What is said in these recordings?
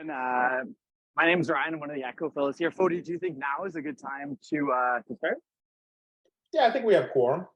My name is Ryan. I'm one of the Echo fellows here. Fody, do you think now is a good time to start? Yeah, I think we have quorum.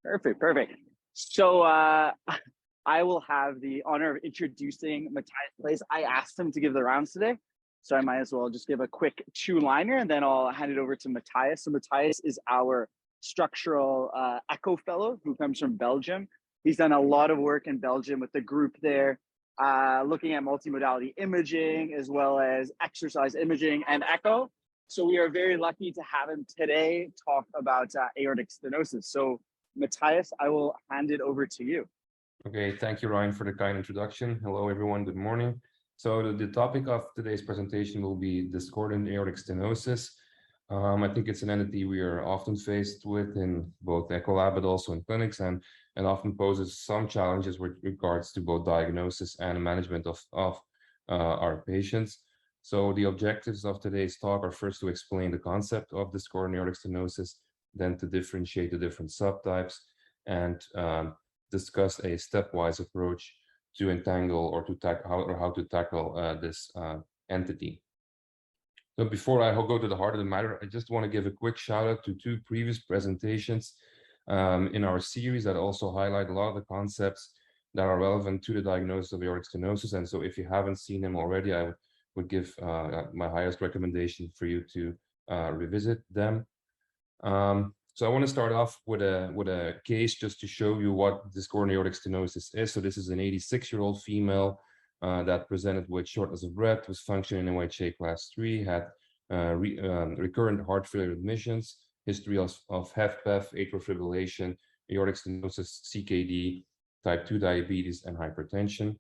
Perfect. So I will have the honor of introducing Mathias Claeys. I asked him to give the rounds today, so I might as well just give a quick two-liner, and then I'll hand it over to Mathias. So Mathias is our structural Echo fellow who comes from Belgium. He's done a lot of work in Belgium with the group there, looking at multimodality imaging as well as exercise imaging and echo. So we are very lucky to have him today talk about aortic stenosis. So Mathias, I will hand it over to you. Okay, thank you, Ryan, for the kind introduction. Hello, everyone. Good morning. So the topic of today's presentation will be discordant aortic stenosis. I think it's an entity we are often faced with in both echo lab, but also in clinics, and often poses some challenges with regards to both diagnosis and management of our patients. So the objectives of today's talk are first to explain the concept of discordant aortic stenosis, then to differentiate the different subtypes, and discuss a stepwise approach to entangle or to how to tackle this entity. So before I go to the heart of the matter, I just want to give a quick shout out to two previous presentations in our series that also highlight a lot of the concepts that are relevant to the diagnosis of aortic stenosis. And so if you haven't seen them already, I would give my highest recommendation for you to revisit them. So I want to start off with a case just to show you what discordant aortic stenosis is. So this is an 86-year-old female that presented with shortness of breath, was functioning in NYHA class 3, had recurrent heart failure admissions, history of HFpEF, atrial fibrillation, aortic stenosis, CKD, type 2 diabetes, and hypertension.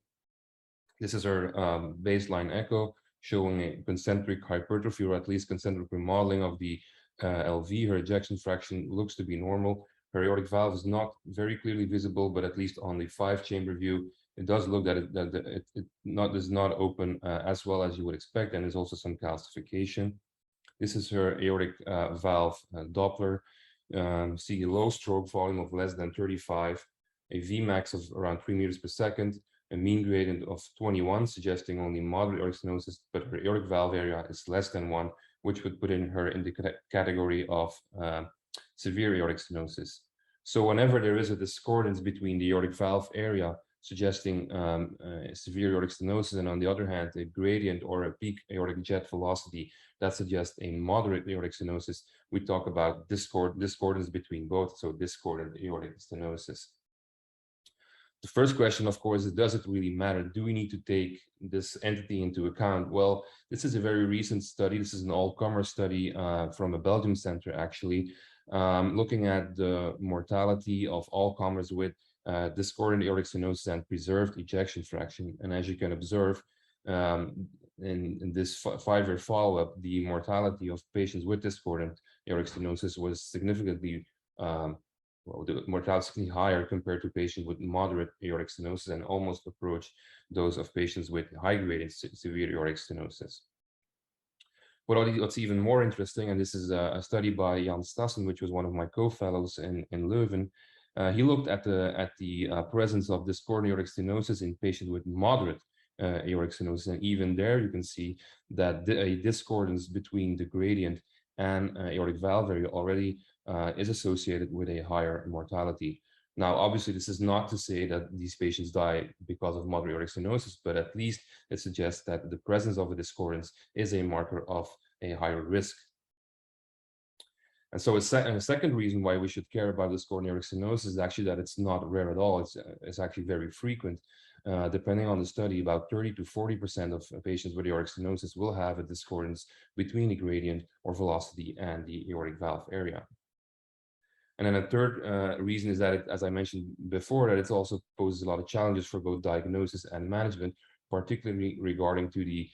This is her baseline echo showing a concentric hypertrophy, or at least concentric remodeling of the LV. Her ejection fraction looks to be normal. Her aortic valve is not very clearly visible, but at least on the 5-chamber view, it does look that it does not open as well as you would expect, and there's also some calcification. This is her aortic valve Doppler. See a low stroke volume of less than 35, a Vmax of around 3 meters per second, a mean gradient of 21, suggesting only moderate aortic stenosis, but her aortic valve area is less than 1, which would put her in the category of severe aortic stenosis. So whenever there is a discordance between the aortic valve area suggesting severe aortic stenosis, and on the other hand, a gradient or a peak aortic jet velocity that suggests a moderate aortic stenosis, we talk about discordance between both, so discordant aortic stenosis. The first question, of course, is, does it really matter? Do we need to take this entity into account? Well, this is a very recent study. This is an all-comer study from a Belgium center, actually, looking at the mortality of all comers with discordant aortic stenosis and preserved ejection fraction. And as you can observe, in this 5-year follow-up, the mortality of patients with discordant aortic stenosis was significantly the mortality higher compared to patients with moderate aortic stenosis, and almost approached those of patients with high-grade severe aortic stenosis. What's even more interesting, and this is a study by Jan Stassen, which was one of my co-fellows in Leuven. He looked at the presence of discordant aortic stenosis in patients with moderate aortic stenosis, and even there you can see that a discordance between the gradient and aortic valve area already is associated with a higher mortality. Now, obviously, this is not to say that these patients die because of moderate aortic stenosis, but at least it suggests that the presence of a discordance is a marker of a higher risk. And so a second reason why we should care about discordant aortic stenosis is actually that it's not rare at all. It's actually very frequent. Depending on the study, about 30 to 40% of patients with aortic stenosis will have a discordance between the gradient or velocity and the aortic valve area. And then a third reason is that, as I mentioned before, that it also poses a lot of challenges for both diagnosis and management, particularly regarding to the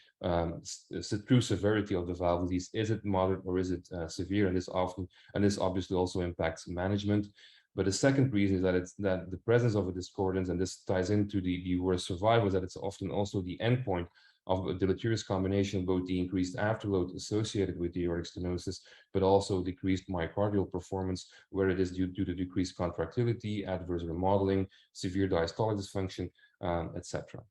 true severity of the valve disease. Is it moderate or is it severe? And this obviously also impacts management. But the second reason is that the presence of a discordance, and this ties into the worse survival, is that it's often also the endpoint of a deleterious combination of both the increased afterload associated with the aortic stenosis, but also decreased myocardial performance, where it is due to decreased contractility, adverse remodeling, severe diastolic dysfunction, etc.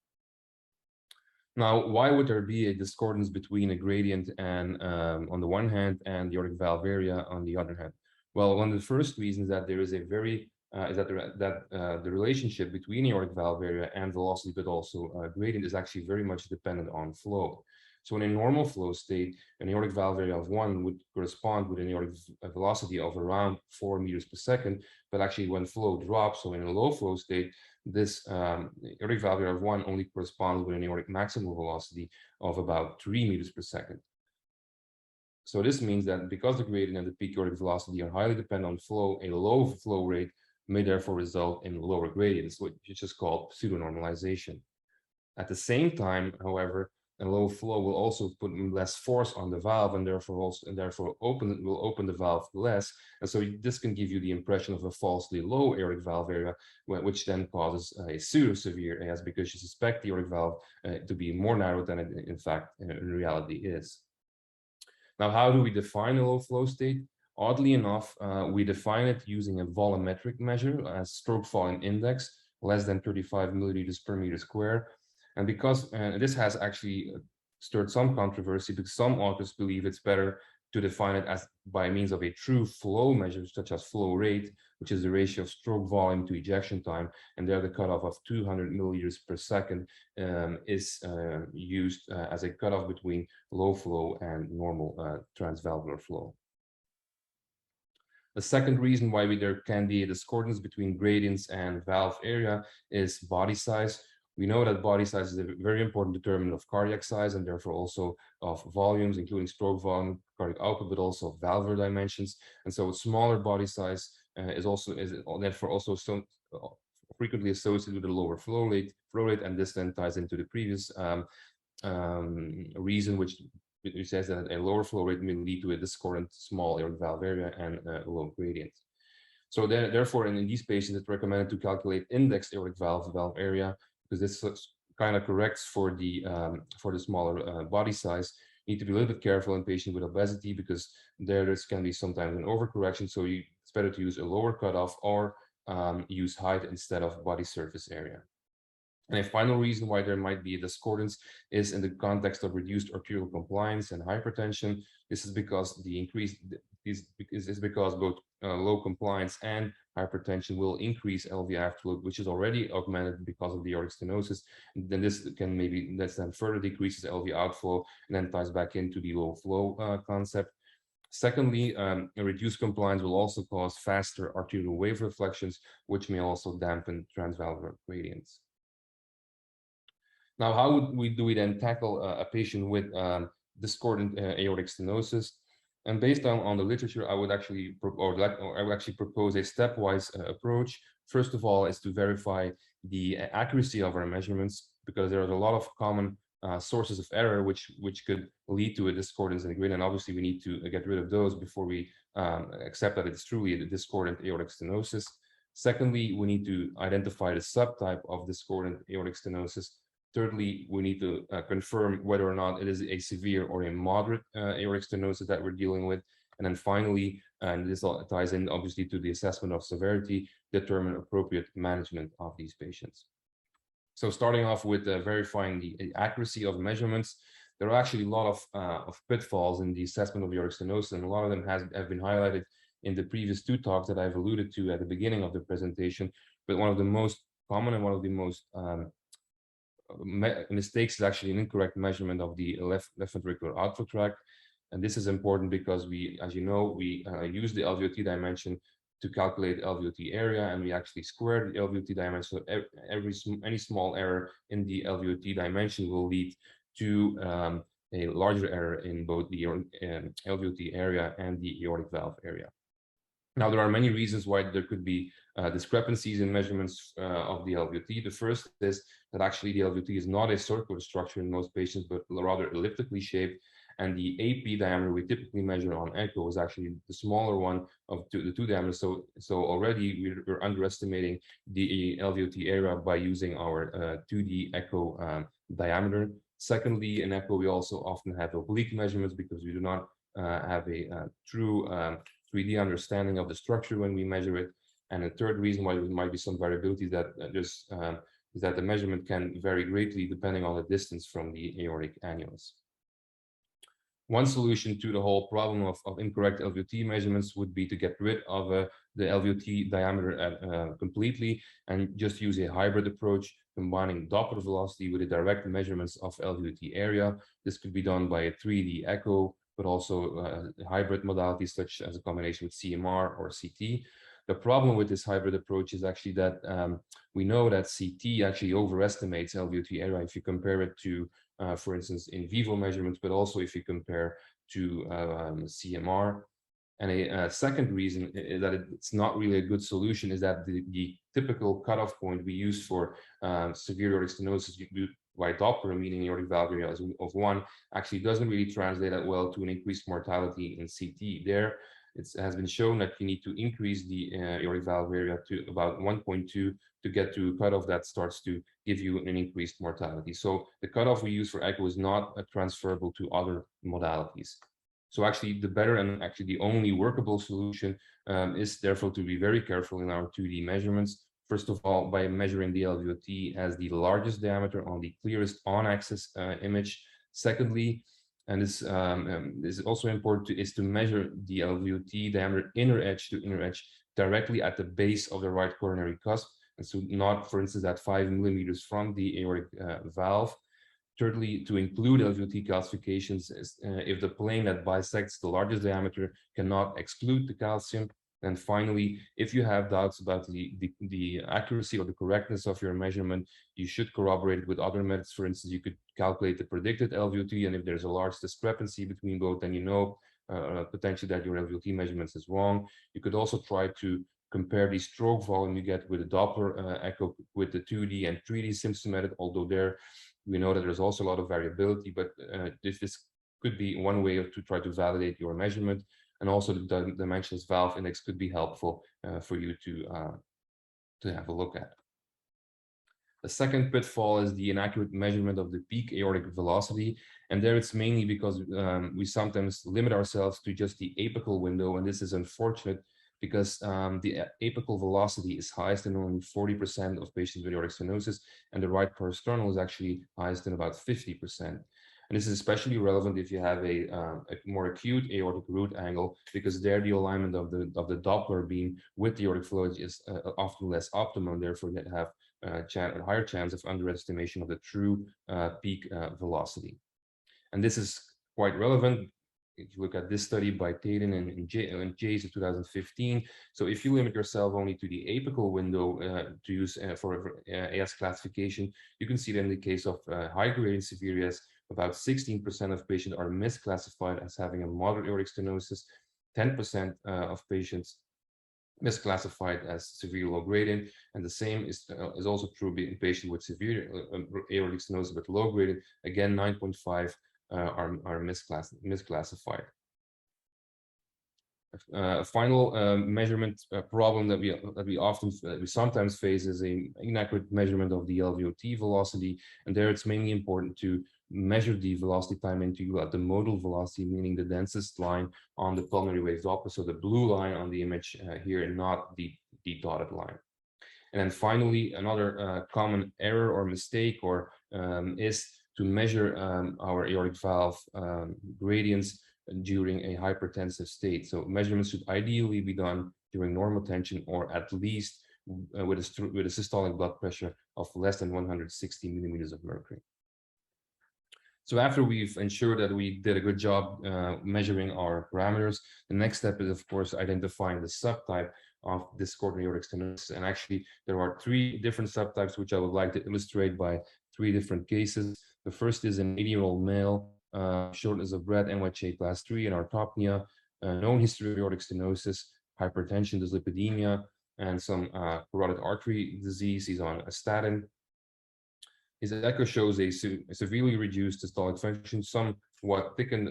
Now, why would there be a discordance between a gradient and on the one hand and the aortic valve area on the other hand? Well, one of the first reasons that there is a very the relationship between the aortic valve area and velocity, but also gradient, is actually very much dependent on flow. So in a normal flow state, an aortic valve area of 1 would correspond with an aortic velocity of around 4 meters per second. But actually, when flow drops, so in a low flow state, this aortic valve area of 1 only corresponds with an aortic maximal velocity of about 3 meters per second. So this means that because the gradient and the peak aortic velocity are highly dependent on flow, a low flow rate may therefore result in lower gradients, which is just called pseudo-normalization. At the same time, however, a low flow will also put less force on the valve and therefore will open the valve less. And so this can give you the impression of a falsely low aortic valve area, which then causes a pseudo-severe AS because you suspect the aortic valve to be more narrow than it in fact in reality is. Now, how do we define a low flow state? Oddly enough, we define it using a volumetric measure as stroke volume index, less than 35 milliliters per meter square. And because this has actually stirred some controversy, because some authors believe it's better to define it as by means of a true flow measure, such as flow rate, which is the ratio of stroke volume to ejection time. And there the cutoff of 200 milliliters per second is used as a cutoff between low flow and normal transvalvular flow. The second reason why there can be a discordance between gradients and valve area is body size. We know that body size is a very important determinant of cardiac size and therefore also of volumes, including stroke volume, cardiac output, but also valvular dimensions. And so smaller body size is therefore also so frequently associated with a lower flow rate, and this then ties into the previous reason, which says that a lower flow rate may lead to a discordant small aortic valve area and a low gradient. So therefore, in these patients, it's recommended to calculate index aortic valve area, because this kind of corrects for the smaller body size. You need to be a little bit careful in patients with obesity because there can be sometimes an overcorrection. So it's better to use a lower cutoff or use height instead of body surface area. And a final reason why there might be a discordance is in the context of reduced arterial compliance and hypertension. This is because because both low compliance and hypertension will increase LV afterload, which is already augmented because of the aortic stenosis. And then this then further decreases LV outflow and then ties back into the low flow concept. Secondly, a reduced compliance will also cause faster arterial wave reflections, which may also dampen transvalvular gradients. Now, how do we then tackle a patient with discordant aortic stenosis? And based on the literature, I would actually propose a stepwise approach. First of all, is to verify the accuracy of our measurements, because there are a lot of common sources of error which could lead to a discordance in the gradient. And obviously, we need to get rid of those before we accept that it's truly a discordant aortic stenosis. Secondly, we need to identify the subtype of discordant aortic stenosis. Thirdly, we need to confirm whether or not it is a severe or a moderate aortic stenosis that we're dealing with. And then finally, and this all ties in obviously to the assessment of severity, determine appropriate management of these patients. So starting off with verifying the accuracy of measurements, there are actually a lot of pitfalls in the assessment of aortic stenosis, and a lot of them have been highlighted in the previous two talks that I've alluded to at the beginning of the presentation. But one of the most common and one of the most mistakes is actually an incorrect measurement of the left ventricular outflow tract. And this is important because we, as you know, we use the LVOT dimension to calculate LVOT area, and we actually square the LVOT dimension. So any small error in the LVOT dimension will lead to a larger error in both the LVOT area and the aortic valve area. Now, there are many reasons why there could be discrepancies in measurements of the LVOT. The first is that actually the LVOT is not a circular structure in most patients, but rather elliptically shaped. And the AP diameter we typically measure on echo is actually the smaller one of the two diameters. So already we're underestimating the LVOT area by using our 2D echo diameter. Secondly, in echo, we also often have oblique measurements because we do not have a true 3D understanding of the structure when we measure it. And the third reason why there might be some variability is that there's is that the measurement can vary greatly depending on the distance from the aortic annulus. One solution to the whole problem of incorrect LVOT measurements would be to get rid of the LVOT diameter completely and just use a hybrid approach, combining Doppler velocity with the direct measurements of LVOT area. This could be done by a 3D echo, but also hybrid modalities such as a combination with CMR or CT. The problem with this hybrid approach is actually that we know that CT actually overestimates LVOT area if you compare it to, for instance, in vivo measurements, but also if you compare to CMR. And a second reason that it's not really a good solution is that the typical cutoff point we use for severe aortic stenosis by Doppler, meaning aortic valve area of 1, actually doesn't really translate that well to an increased mortality in CT. There, it has been shown that you need to increase the aortic valve area to about 1.2 to get to a cutoff that starts to give you an increased mortality. So the cutoff we use for echo is not transferable to other modalities. So actually the better and actually the only workable solution is therefore to be very careful in our 2D measurements. First of all, by measuring the LVOT as the largest diameter on the clearest on-axis image. Secondly, and this is also important, is to measure the LVOT diameter inner edge to inner edge directly at the base of the right coronary cusp, and so not, for instance, at 5 millimeters from the aortic valve. Thirdly, to include LVOT calcifications if the plane that bisects the largest diameter cannot exclude the calcium. And finally, if you have doubts about the accuracy or the correctness of your measurement, you should corroborate it with other methods. For instance, you could calculate the predicted LVOT, and if there's a large discrepancy between both, then you know potentially that your LVOT measurements is wrong. You could also try to compare the stroke volume you get with a Doppler echo with the 2D and 3D Simpson method, although there we know that there's also a lot of variability, but this could be one way to try to validate your measurement. And also the dimensionless valve index could be helpful for you to have a look at. The second pitfall is the inaccurate measurement of the peak aortic velocity. And there it's mainly because we sometimes limit ourselves to just the apical window. And this is unfortunate because the apical velocity is highest in only 40% of patients with aortic stenosis, and the right parasternal is actually highest in about 50%. And this is especially relevant if you have a more acute aortic root angle, because there the alignment of the Doppler beam with the aortic fluid is often less optimal, and therefore you have a higher chance of underestimation of the true peak velocity. And this is quite relevant if you look at this study by Taden and Jays in 2015. So if you limit yourself only to the apical window to use for AS classification, you can see that in the case of high-grade and severe AS, about 16% of patients are misclassified as having a moderate aortic stenosis, 10% of patients misclassified as severe low gradient, and the same is also true in patients with severe aortic stenosis but low gradient. Again, 9.5 are misclassified. A final measurement problem that we sometimes face is an inaccurate measurement of the LVOT velocity, and there it's mainly important to measure the velocity time interval at the modal velocity, meaning the densest line on the pulmonary wave Doppler, so the blue line on the image here, and not the dotted line. And then finally, another common error or mistake is to measure our aortic valve gradients during a hypertensive state. So measurements should ideally be done during normal tension, or at least with a systolic blood pressure of less than 160 millimeters of mercury. So after we've ensured that we did a good job measuring our parameters, the next step is, of course, identifying the subtype of discordant aortic stenosis. And actually, there are 3 different subtypes, which I would like to illustrate by 3 different cases. The first is an 80-year-old male, shortness of breath, NYHA class 3, and arrhythmia, known history of aortic stenosis, hypertension, dyslipidemia, and some carotid artery disease. He's on a statin. His echo shows a severely reduced systolic function, somewhat thickened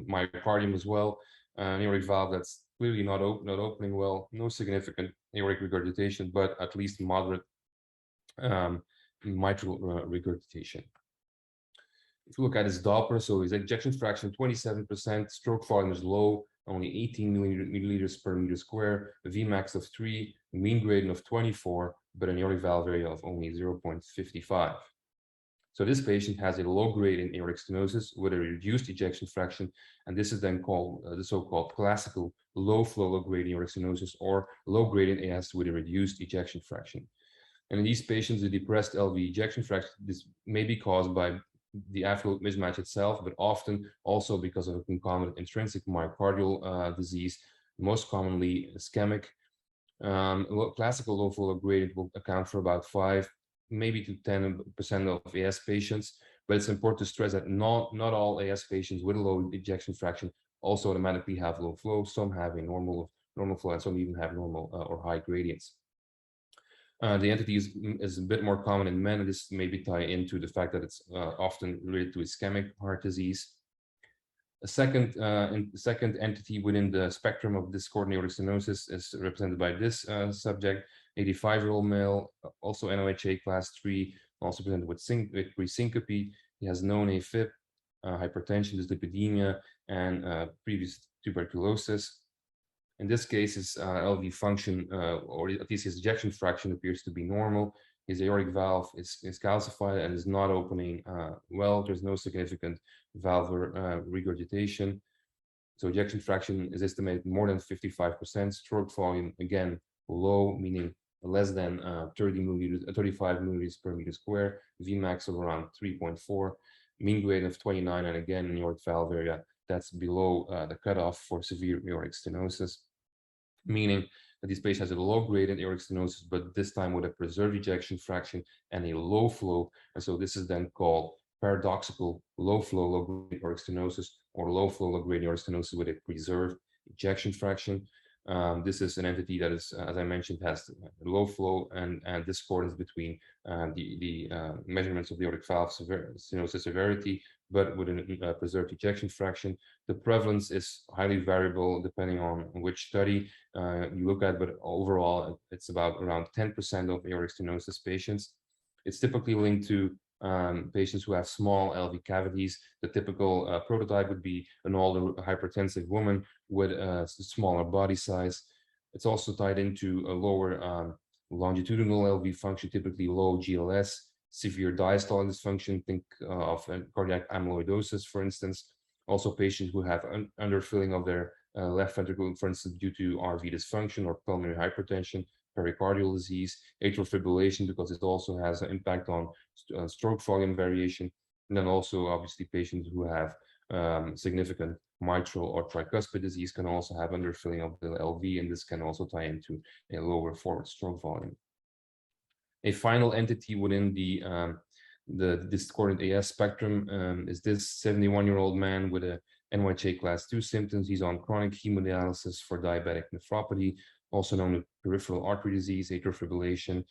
myocardium as well, an aortic valve that's clearly not opening well, no significant aortic regurgitation, but at least moderate mitral regurgitation. If you look at his Doppler, so his ejection fraction 27%, stroke volume is low, only 18 milliliters per meter square, a Vmax of 3, a mean gradient of 24, but an aortic valve area of only 0.55. So this patient has a low gradient aortic stenosis with a reduced ejection fraction, and this is then called the so-called classical low flow low gradient aortic stenosis, or low gradient AS with a reduced ejection fraction. And in these patients, the depressed LV ejection fraction, this may be caused by the afloat mismatch itself, but often also because of a concomitant intrinsic myocardial disease, most commonly ischemic. Classical low flow low gradient will account for about 5, maybe to 10% of AS patients, but it's important to stress that not all AS patients with a low ejection fraction also automatically have low flow. Some have a normal flow, and some even have normal or high gradients. The entity is a bit more common in men, and this maybe tie into the fact that it's often related to ischemic heart disease. A second entity within the spectrum of discordant aortic stenosis is represented by this subject, 85-year-old male, also NOHA class 3, also presented with pre-syncope. He has known AFib, hypertension, dyslipidemia, and previous tuberculosis. In this case, his LV function, or at least his ejection fraction, appears to be normal. His aortic valve is calcified and is not opening well. There's no significant valvular regurgitation. So ejection fraction is estimated more than 55%. Stroke volume, again, low, meaning less than 35 milliliters per meter square. Vmax of around 3.4. Mean gradient of 29, and again, in aortic valve area, that's below the cutoff for severe aortic stenosis, meaning that this patient has a low gradient aortic stenosis, but this time with a preserved ejection fraction and a low flow. And so this is then called paradoxical low flow low gradient aortic stenosis, or low flow low gradient aortic stenosis with a preserved ejection fraction. This is an entity that is, as I mentioned, has low flow and discordance between the measurements of the aortic valve stenosis severity, but with a preserved ejection fraction. The prevalence is highly variable depending on which study you look at, but overall, it's about around 10% of aortic stenosis patients. It's typically linked to patients who have small LV cavities. The typical prototype would be an older hypertensive woman with a smaller body size. It's also tied into a lower longitudinal LV function, typically low GLS, severe diastolic dysfunction. Think of cardiac amyloidosis, for instance. Also patients who have underfilling of their left ventricle, for instance, due to RV dysfunction or pulmonary hypertension, pericardial disease, atrial fibrillation, because it also has an impact on stroke volume variation. And then also, obviously, patients who have significant mitral or tricuspid disease can also have underfilling of the LV, and this can also tie into a lower forward stroke volume. A final entity within the discordant AS spectrum is this 71-year-old man with a NYHA class 2 symptoms. He's on chronic hemodialysis for diabetic nephropathy, also known as peripheral artery disease, atrial fibrillation,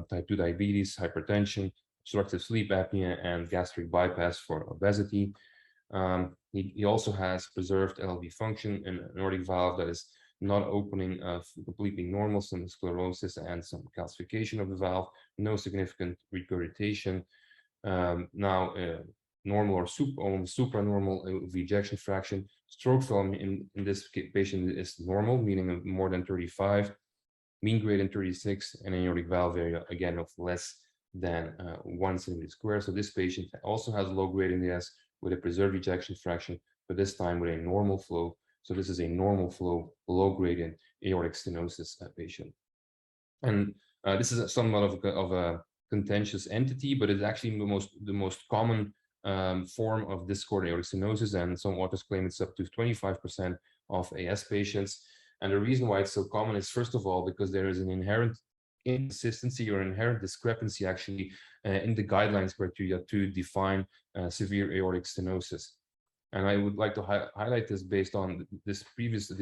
type 2 diabetes, hypertension, obstructive sleep apnea, and gastric bypass for obesity. He also has preserved LV function and an aortic valve that is not opening completely normal, some sclerosis and some calcification of the valve, no significant regurgitation. Normal or supranormal LV ejection fraction. Stroke volume in this patient is normal, meaning more than 35, mean gradient 36, and an aortic valve area, again, of less than 1 centimeter square. So this patient also has low gradient AS with a preserved ejection fraction, but this time with a normal flow. So this is a normal flow, low gradient aortic stenosis patient. And this is somewhat of a contentious entity, but it's actually the most common form of discordant aortic stenosis, and some authors claim it's up to 25% of AS patients. And the reason why it's so common is, first of all, because there is an inherent inconsistency or inherent discrepancy actually in the guidelines criteria to define severe aortic stenosis. And I would like to highlight this based on this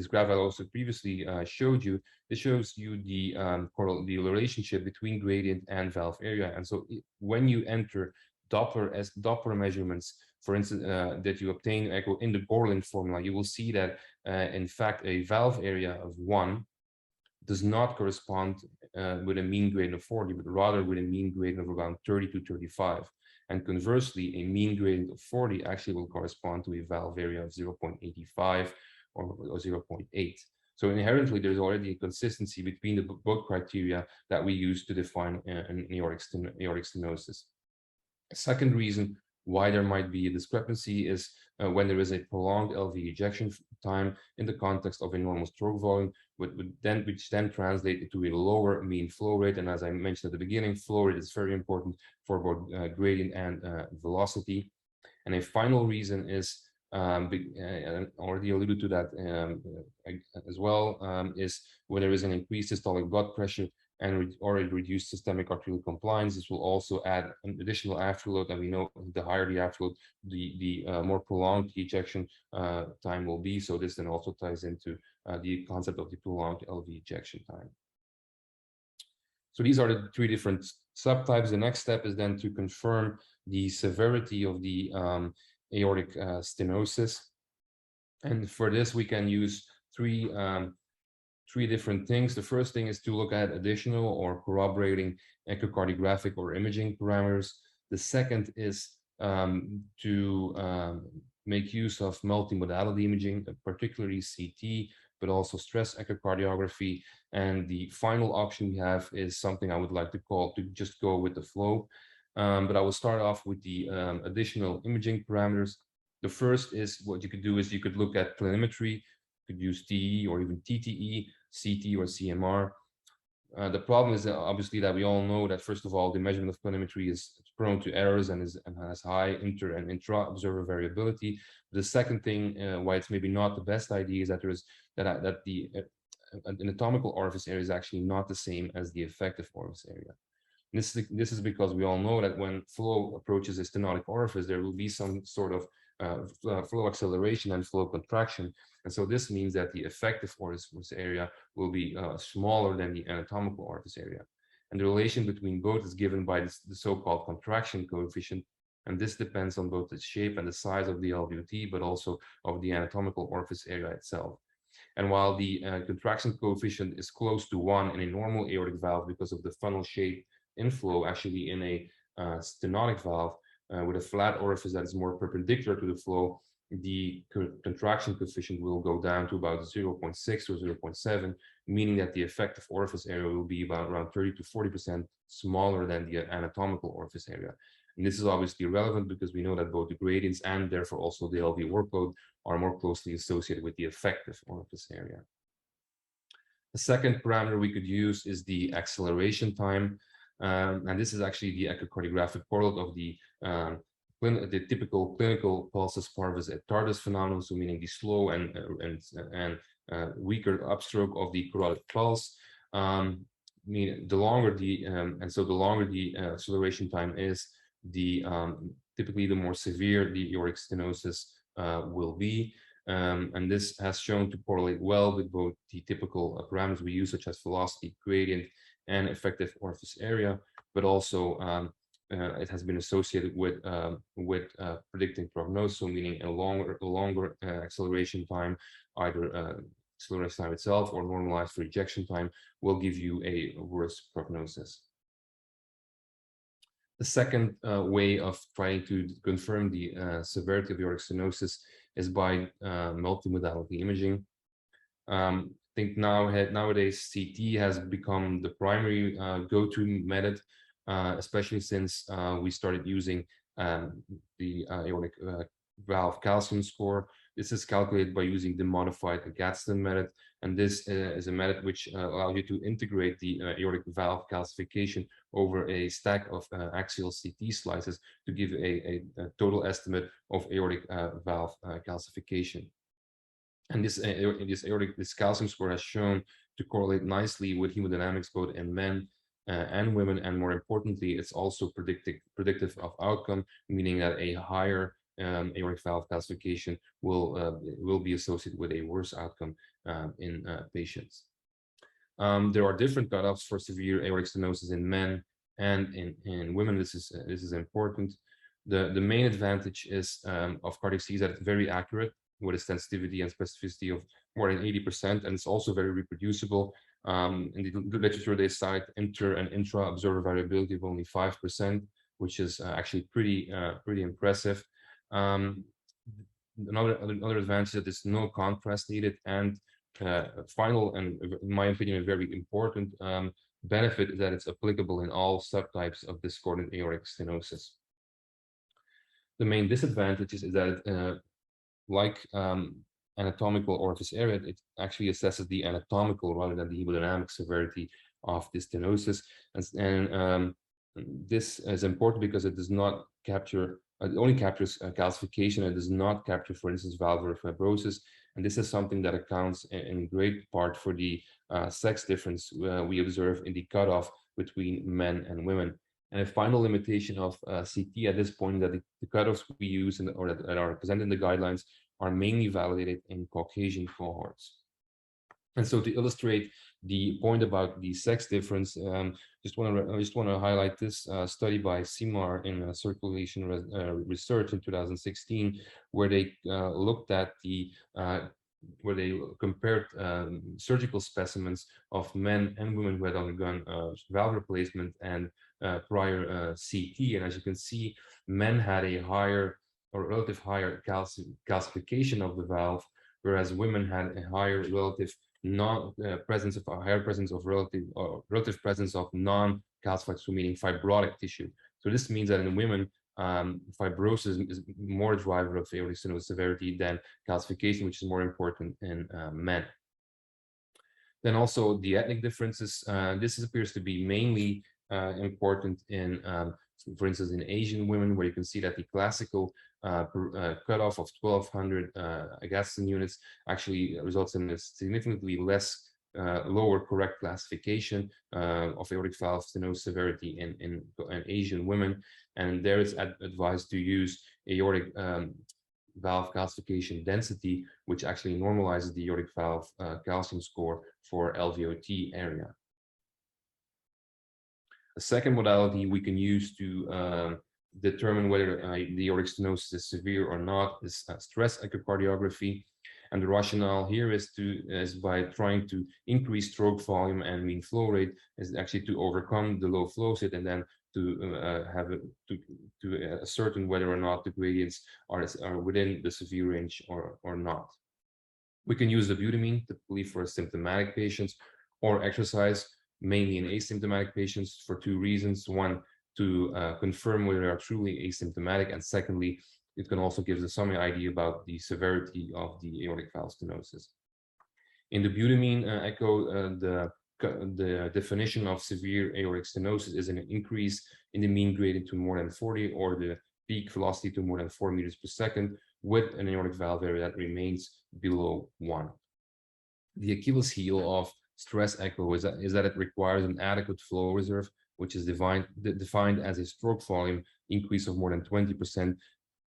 graph I also previously showed you. It shows you the relationship between gradient and valve area. And so when you enter Doppler measurements, for instance, that you obtain in the Borland formula, you will see that in fact a valve area of 1 does not correspond with a mean gradient of 40, but rather with a mean gradient of around 30 to 35. And conversely, a mean gradient of 40 actually will correspond to a valve area of 0.85 or 0.8. So inherently, there's already a consistency between the both criteria that we use to define an aortic stenosis. A second reason why there might be a discrepancy is when there is a prolonged LV ejection time in the context of a normal stroke volume, which then translates into a lower mean flow rate. And as I mentioned at the beginning, flow rate is very important for both gradient and velocity. And a final reason is, I already alluded to that as well, is when there is an increased systolic blood pressure or a reduced systemic arterial compliance. This will also add an additional afterload, and we know the higher the afterload, the more prolonged the ejection time will be. So this then also ties into the concept of the prolonged LV ejection time. So these are the three different subtypes. The next step is then to confirm the severity of the aortic stenosis. And for this, we can use three different things. The first thing is to look at additional or corroborating echocardiographic or imaging parameters. The second is to make use of multimodality imaging, particularly CT, but also stress echocardiography. And the final option we have is something I would like to call to just go with the flow. But I will start off with the additional imaging parameters. The first is what you could do is you could look at planimetry. You could use TE or even TTE, CT or CMR. The problem is that obviously that we all know that, first of all, the measurement of planimetry is prone to errors and has high inter and intra observer variability. The second thing why it's maybe not the best idea is that the anatomical orifice area is actually not the same as the effective orifice area. This is because we all know that when flow approaches a stenotic orifice, there will be some sort of flow acceleration and flow contraction. And so this means that the effective orifice area will be smaller than the anatomical orifice area. And the relation between both is given by the so-called contraction coefficient. And this depends on both the shape and the size of the LVOT, but also of the anatomical orifice area itself. And while the contraction coefficient is close to 1 in a normal aortic valve because of the funnel shape inflow, actually in a stenotic valve with a flat orifice that is more perpendicular to the flow, the contraction coefficient will go down to about 0.6 or 0.7, meaning that the effective orifice area will be about around 30 to 40% smaller than the anatomical orifice area. And this is obviously relevant because we know that both the gradients and therefore also the LV workload are more closely associated with the effective orifice area. The second parameter we could use is the acceleration time. And this is actually the echocardiographic correlate of the typical clinical pulsus parvis et tardus phenomenon, so meaning the slow and weaker upstroke of the carotid pulse. The longer the acceleration time is, typically the more severe the aortic stenosis will be. And this has shown to correlate well with both the typical parameters we use, such as velocity, gradient, and effective orifice area, but also it has been associated with predicting prognosis, so meaning a longer acceleration time, either acceleration time itself or normalized for ejection time, will give you a worse prognosis. The second way of trying to confirm the severity of aortic stenosis is by multimodality imaging. I think nowadays CT has become the primary go-to method, especially since we started using the aortic valve calcium score. This is calculated by using the modified Gadsden method, and this is a method which allows you to integrate the aortic valve calcification over a stack of axial CT slices to give a total estimate of aortic valve calcification. And this calcium score has shown to correlate nicely with hemodynamics both in men and women, and more importantly, it's also predictive of outcome, meaning that a higher aortic valve calcification will be associated with a worse outcome in patients. There are different cutoffs for severe aortic stenosis in men and in women. This is important. The main advantage is of cardiac CT is that it's very accurate, with a sensitivity and specificity of more than 80%, and it's also very reproducible. In the literature, they cite inter and intra observer variability of only 5%, which is actually pretty impressive. Another advantage is that there's no contrast needed, and final and, in my opinion, a very important benefit is that it's applicable in all subtypes of discordant aortic stenosis. The main disadvantage is that like anatomical orifice area, it actually assesses the anatomical rather than the hemodynamic severity of the stenosis. And this is important because it does not capture, it only captures calcification. It does not capture, for instance, valvular fibrosis. And this is something that accounts in great part for the sex difference we observe in the cutoff between men and women. And a final limitation of CT at this point that the cutoffs we use or that are presented in the guidelines are mainly validated in Caucasian cohorts. And so to illustrate the point about the sex difference, I just want to highlight this study by Simar in Circulation Research in 2016, where they looked at the where they compared surgical specimens of men and women who had undergone valve replacement and prior CT. And as you can see, men had a higher or relative higher calcification of the valve, whereas women had a higher relative presence of relative presence of non-calcified, so meaning fibrotic tissue. So this means that in women, fibrosis is more a driver of aortic stenosis severity than calcification, which is more important in men. Then also the ethnic differences. This appears to be mainly important in, for instance, in Asian women, where you can see that the classical cutoff of 1,200 Agatston units actually results in a significantly less lower correct classification of aortic valve stenosis severity in Asian women. And there is advised to use aortic valve calcification density, which actually normalizes the aortic valve calcium score for LVOT area. A second modality we can use to determine whether the aortic stenosis is severe or not is stress echocardiography. And the rationale here is by trying to increase stroke volume and mean flow rate is actually to overcome the low flow state and then to ascertain whether or not the gradients are within the severe range or not. We can use the butamine typically for symptomatic patients or exercise mainly in asymptomatic patients for two reasons. One, to confirm whether they are truly asymptomatic, and secondly, it can also give us some idea about the severity of the aortic valve stenosis. In the butamine echo, the definition of severe aortic stenosis is an increase in the mean gradient to more than 40 or the peak velocity to more than 4 meters per second with an aortic valve area that remains below 1. The Achilles heel of stress echo is that it requires an adequate flow reserve, which is defined as a stroke volume increase of more than 20%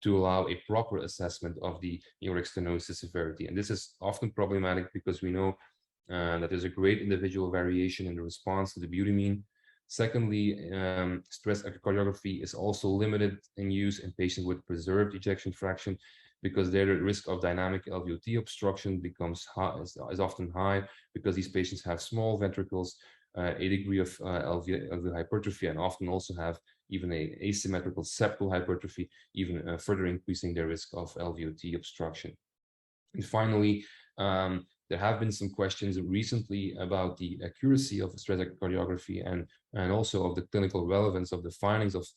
to allow a proper assessment of the aortic stenosis severity. And this is often problematic because we know that there's a great individual variation in the response to the butamine. Secondly, stress echocardiography is also limited in use in patients with preserved ejection fraction because their risk of dynamic LVOT obstruction is often high because these patients have small ventricles, a degree of LV hypertrophy, and often also have even an asymmetrical septal hypertrophy, even further increasing their risk of LVOT obstruction. And finally, there have been some questions recently about the accuracy of stress echocardiography and also of the clinical relevance of the findings of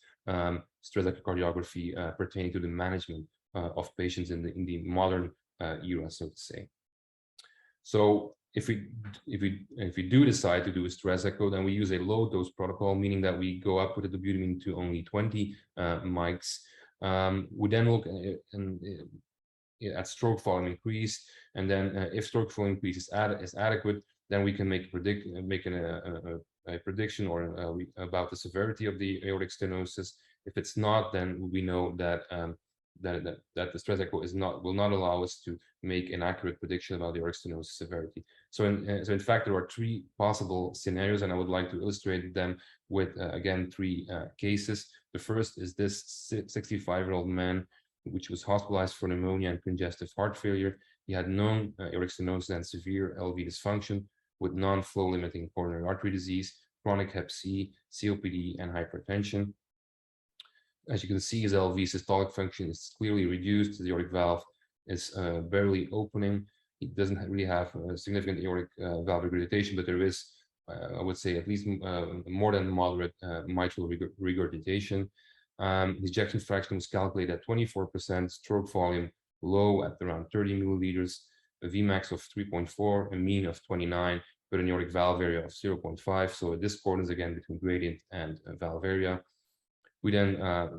stress echocardiography pertaining to the management of patients in the modern era, so to say. So if we do decide to do a stress echo, then we use a low dose protocol, meaning that we go up with the butamine to only 20 mics. We then look at stroke volume increase, and then if stroke volume increase is adequate, then we can make a prediction or about the severity of the aortic stenosis. If it's not, then we know that that the stress echo will not allow us to make an accurate prediction about the aortic stenosis severity. So in fact, there are three possible scenarios, and I would like to illustrate them with again 3 cases. The first is this 65-year-old man, which was hospitalized for pneumonia and congestive heart failure. He had known aortic stenosis and severe LV dysfunction with non-flow limiting coronary artery disease, chronic hep C, COPD, and hypertension. As you can see, his LV systolic function is clearly reduced. The aortic valve is barely opening. He doesn't really have a significant aortic valve regurgitation, but there is, I would say, at least more than moderate mitral regurgitation. His ejection fraction was calculated at 24%, stroke volume low at around 30 milliliters, a Vmax of 3.4, a mean of 29, but an aortic valve area of 0.5. So a discordance again between gradient and valve area. We then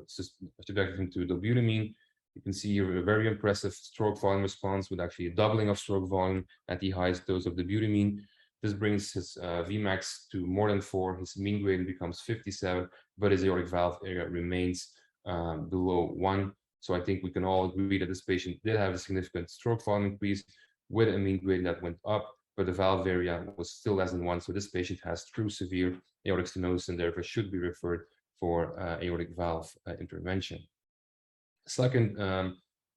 subjected him to dobutamine. You can see here a very impressive stroke volume response with actually a doubling of stroke volume at the highest dose of dobutamine. This brings his Vmax to more than 4. His mean gradient becomes 57, but his aortic valve area remains below 1. So I think we can all agree that this patient did have a significant stroke volume increase with a mean gradient that went up, but the valve area was still less than 1. So this patient has true severe aortic stenosis and therefore should be referred for aortic valve intervention. Second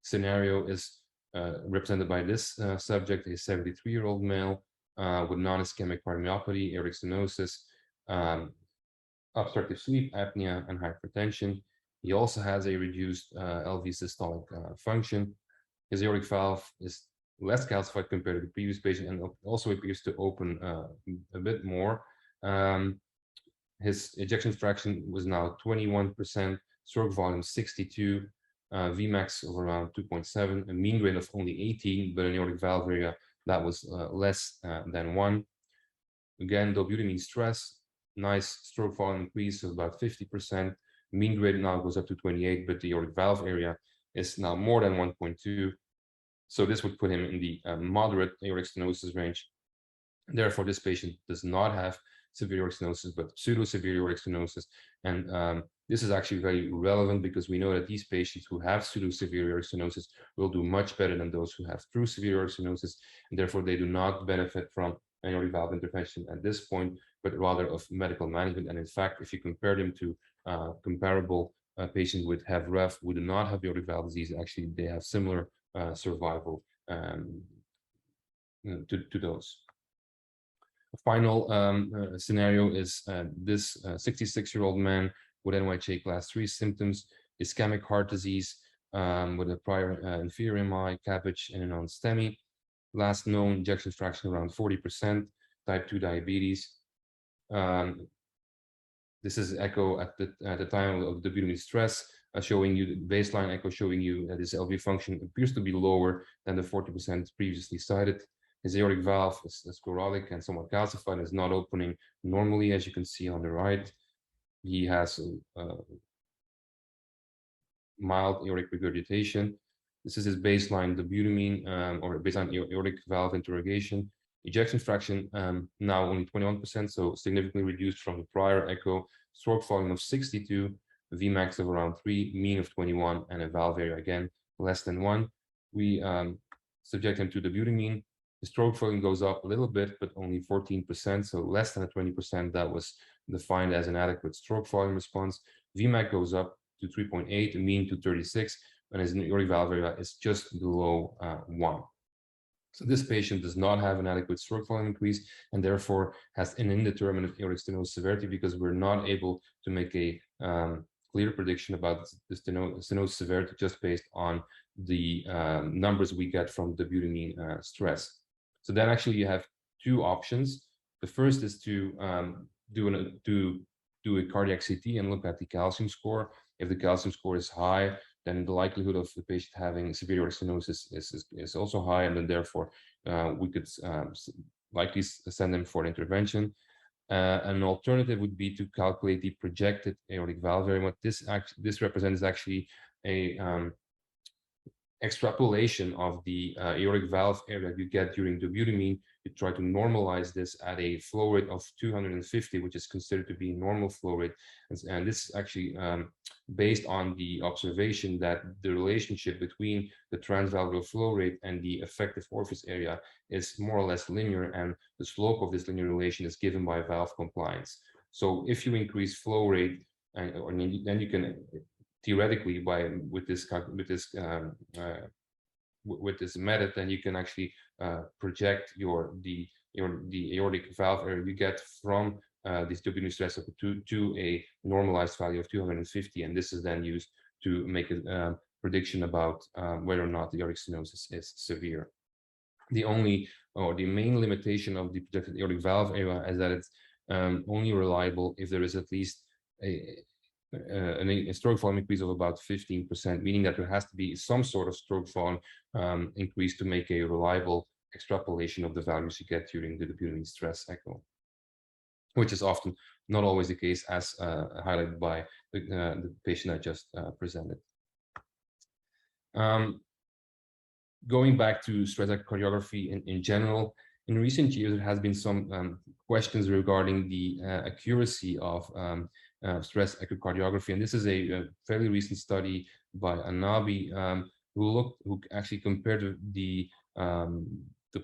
scenario is represented by this subject, a 73-year-old male with non-ischemic cardiomyopathy, aortic stenosis, obstructive sleep apnea, and hypertension. He also has a reduced LV systolic function. His aortic valve is less calcified compared to the previous patient and also appears to open a bit more. His ejection fraction was now 21%, stroke volume 62, Vmax of around 2.7, a mean grade of only 18, but an aortic valve area that was less than 1. Again, dobutamine stress, nice stroke volume increase of about 50%. Mean grade now goes up to 28, but the aortic valve area is now more than 1.2. So this would put him in the moderate aortic stenosis range. Therefore, this patient does not have severe aortic stenosis, but pseudo-severe aortic stenosis. And this is actually very relevant because we know that these patients who have pseudo-severe aortic stenosis will do much better than those who have true severe aortic stenosis, and therefore they do not benefit from an aortic valve intervention at this point, but rather of medical management. And in fact, if you compare them to comparable patients with HAV-REF who do not have aortic valve disease, actually they have similar survival to those. A final scenario is this 66-year-old man with NYHA class 3 symptoms, ischemic heart disease with a prior inferior MI, CABG, and a non-STEMI. Last known ejection fraction around 40%, type 2 diabetes. This is echo at the time of the dobutamine stress, showing you the baseline echo, showing you that his LV function appears to be lower than the 40% previously cited. His aortic valve is sclerotic and somewhat calcified and is not opening normally, as you can see on the right. He has mild aortic regurgitation. This is his baseline dobutamine or baseline aortic valve interrogation. Ejection fraction now only 21%, so significantly reduced from the prior echo. Stroke volume of 62, Vmax of around 3, mean of 21, and a valve area again less than 1. We subject him to dobutamine. The stroke volume goes up a little bit, but only 14%, so less than a 20% that was defined as an adequate stroke volume response. Vmax goes up to 3.8, a mean to 36, and his aortic valve area is just below 1. So this patient does not have an adequate stroke volume increase and therefore has an indeterminate aortic stenosis severity because we're not able to make a clear prediction about the stenosis severity just based on the numbers we get from dobutamine stress. So then actually you have two options. The first is to do a cardiac CT and look at the calcium score. If the calcium score is high, then the likelihood of the patient having severe aortic stenosis is also high, and then therefore we could likely send them for intervention. An alternative would be to calculate the projected aortic valve area. What this represents is actually a extrapolation of the aortic valve area you get during dobutamine. You try to normalize this at a flow rate of 250, which is considered to be normal flow rate. And this is actually based on the observation that the relationship between the transvalvular flow rate and the effective orifice area is more or less linear, and the slope of this linear relation is given by valve compliance. So if you increase flow rate, then you can theoretically, with this method, then you can actually project the aortic valve area you get from this dobutamine stress to a normalized value of 250, and this is then used to make a prediction about whether or not the aortic stenosis is severe. The only or the main limitation of the projected aortic valve area is that it's only reliable if there is at least a stroke volume increase of about 15%, meaning that there has to be some sort of stroke volume increase to make a reliable extrapolation of the values you get during the debutant stress echo, which is often not always the case, as highlighted by the patient I just presented. Going back to stress echocardiography in general, in recent years, there has been some questions regarding the accuracy of stress echocardiography. And this is a fairly recent study by Anabi, who actually compared the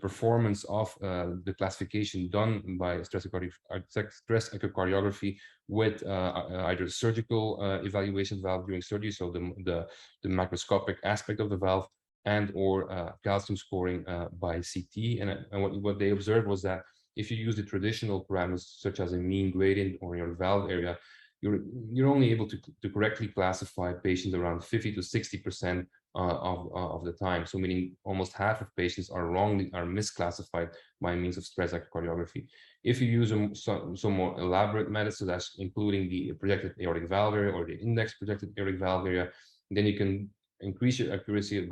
performance of the classification done by stress echocardiography with either surgical evaluation of the valve during surgery, so the microscopic aspect of the valve, and or calcium scoring by CT. And what they observed was that if you use the traditional parameters, such as a mean gradient or your valve area, you're only able to correctly classify patients around 50 to 60% of the time. So meaning almost half of patients are misclassified by means of stress echocardiography. If you use some more elaborate methods, so that's including the projected aortic valve area or the index projected aortic valve area, then you can increase your accuracy to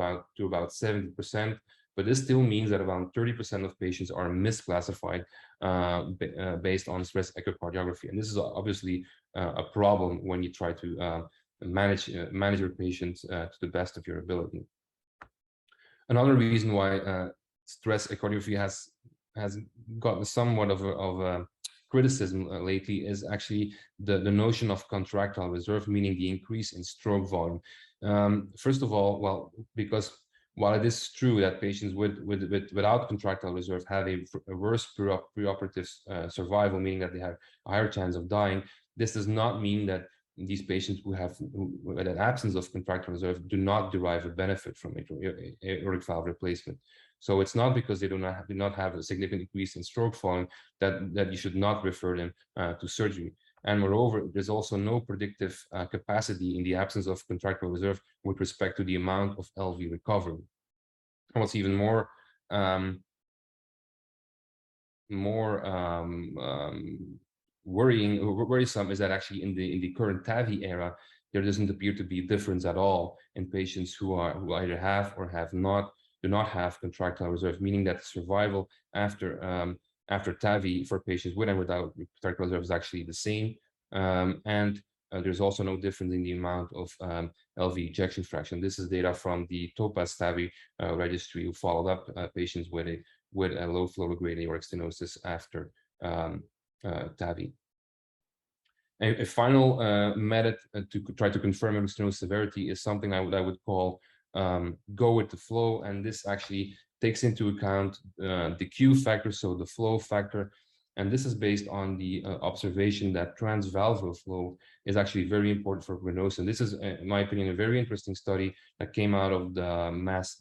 about 70%. But this still means that around 30% of patients are misclassified based on stress echocardiography. And this is obviously a problem when you try to manage your patients to the best of your ability. Another reason why stress echocardiography has gotten somewhat of a criticism lately is actually the notion of contractile reserve, meaning the increase in stroke volume. First of all, well, because while it is true that patients without contractile reserve have a worse preoperative survival, meaning that they have a higher chance of dying, this does not mean that these patients who have an absence of contractile reserve do not derive a benefit from aortic valve replacement. So it's not because they do not have a significant increase in stroke volume that you should not refer them to surgery. And moreover, there's also no predictive capacity in the absence of contractile reserve with respect to the amount of LV recovery. And what's even worrisome is that actually in the current TAVI era, there doesn't appear to be a difference at all in patients who either have or do not have contractile reserve, meaning that survival after TAVI for patients with and without contractile reserve is actually the same. There's also no difference in the amount of LV ejection fraction. This is data from the TOPAZ TAVI registry, who followed up patients with a low flow grade aortic stenosis after TAVI. A final method to try to confirm aortic stenosis severity is something I would call go with the flow, and this actually takes into account the Q factor, so the flow factor, and this is based on the observation that transvalvular flow is actually very important for prognosis. And this is, in my opinion, a very interesting study that came out of the Mass